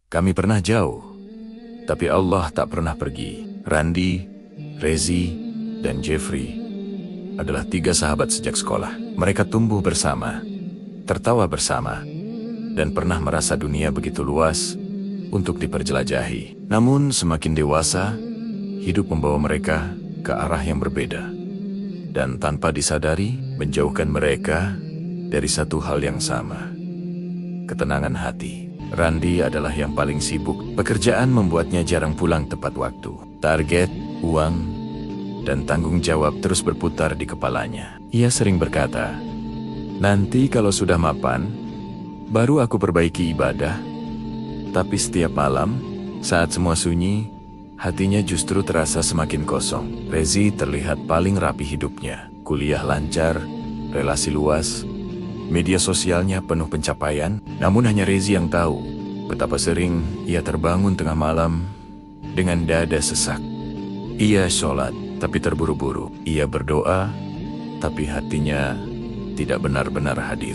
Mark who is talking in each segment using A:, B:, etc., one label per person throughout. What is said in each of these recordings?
A: Kami pernah jauh, tapi Allah tak pernah pergi. Randy, Rezi, dan Jeffrey adalah 3 sahabat sejak sekolah. Mereka tumbuh bersama, tertawa bersama, dan pernah merasa dunia begitu luas untuk diperjelajahi. Namun semakin dewasa, hidup membawa mereka ke arah yang berbeda. Dan tanpa disadari, menjauhkan mereka dari satu hal yang sama. Ketenangan hati. Randy adalah yang paling sibuk. Pekerjaan membuatnya jarang pulang tepat waktu. Target, uang, dan tanggung jawab terus berputar di kepalanya. Ia sering berkata, "Nanti kalau sudah mapan, baru aku perbaiki ibadah." Tapi setiap malam, saat semua sunyi, hatinya justru terasa semakin kosong. Rezi terlihat paling rapi hidupnya. Kuliah lancar, relasi luas, media sosialnya penuh pencapaian. Namun hanya Rezi yang tahu betapa sering ia terbangun tengah malam dengan dada sesak. Ia sholat, tapi terburu-buru. Ia berdoa, tapi hatinya tidak benar-benar hadir.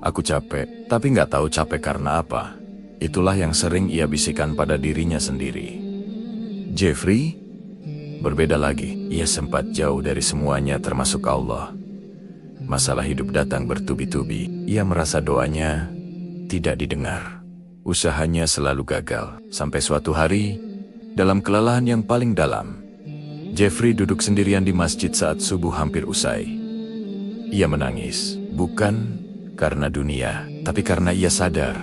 A: "Aku capek, tapi nggak tahu capek karena apa." Itulah yang sering ia bisikan pada dirinya sendiri. Jeffrey berbeda lagi. Ia sempat jauh dari semuanya termasuk Allah. Masalah hidup datang bertubi-tubi. Ia merasa doanya tidak didengar. Usahanya selalu gagal. Sampai suatu hari, dalam kelelahan yang paling dalam, Jeffrey duduk sendirian di masjid saat subuh hampir usai. Ia menangis, bukan karena dunia, tapi karena ia sadar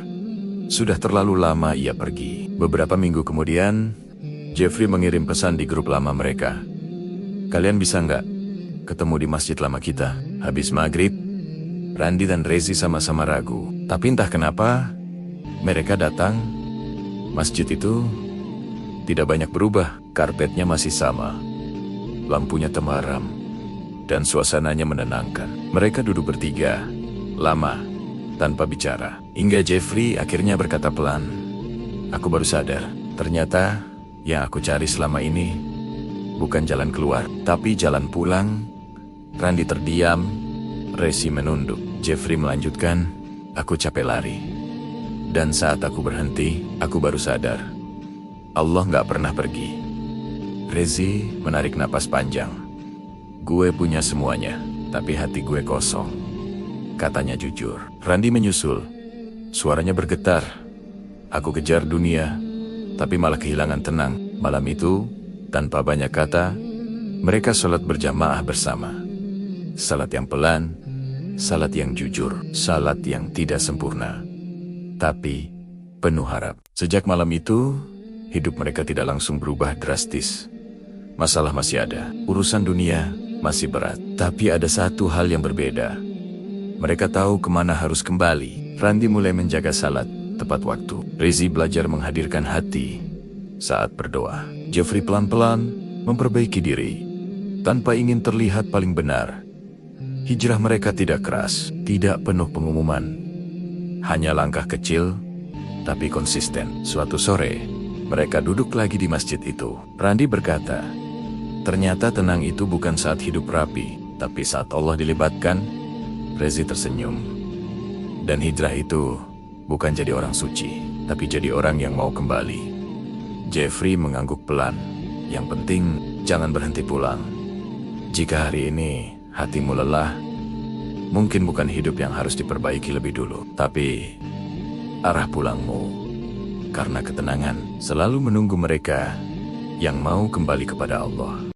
A: sudah terlalu lama ia pergi. Beberapa minggu kemudian, Jeffrey mengirim pesan di grup lama mereka. "Kalian bisa nggak ketemu di masjid lama kita?" Habis maghrib, Randy dan Rezi sama-sama ragu. Tapi entah kenapa, mereka datang. Masjid itu tidak banyak berubah. Karpetnya masih sama, lampunya temaram, dan suasananya menenangkan. Mereka duduk bertiga, lama, tanpa bicara. Hingga Jeffrey akhirnya berkata pelan, "Aku baru sadar, ternyata yang aku cari selama ini bukan jalan keluar, tapi jalan pulang." Randy terdiam, Rezi menunduk. Jeffrey melanjutkan, "Aku capek lari. Dan saat aku berhenti, aku baru sadar, Allah nggak pernah pergi." Rezi menarik napas panjang. "Gue punya semuanya, tapi hati gue kosong," katanya jujur. Randy menyusul. Suaranya bergetar. "Aku kejar dunia, tapi malah kehilangan tenang." Malam itu, tanpa banyak kata, mereka sholat berjamaah bersama. Salat yang pelan, salat yang jujur, salat yang tidak sempurna, tapi penuh harap. Sejak malam itu, hidup mereka tidak langsung berubah drastis. Masalah masih ada, urusan dunia masih berat, tapi ada satu hal yang berbeda. Mereka tahu kemana harus kembali. Randy mulai menjaga salat tepat waktu. Rezi belajar menghadirkan hati saat berdoa. Jeffrey pelan-pelan memperbaiki diri, tanpa ingin terlihat paling benar. Hijrah mereka tidak keras, tidak penuh pengumuman. Hanya langkah kecil, tapi konsisten. Suatu sore, mereka duduk lagi di masjid itu. Randy berkata, "Ternyata tenang itu bukan saat hidup rapi, tapi saat Allah dilibatkan." Rezi tersenyum. "Dan hijrah itu bukan jadi orang suci, tapi jadi orang yang mau kembali." Jeffrey mengangguk pelan. "Yang penting, jangan berhenti pulang. Jika hari ini hatimu lelah, mungkin bukan hidup yang harus diperbaiki lebih dulu, tapi arah pulangmu. Karena ketenangan selalu menunggu mereka yang mau kembali kepada Allah."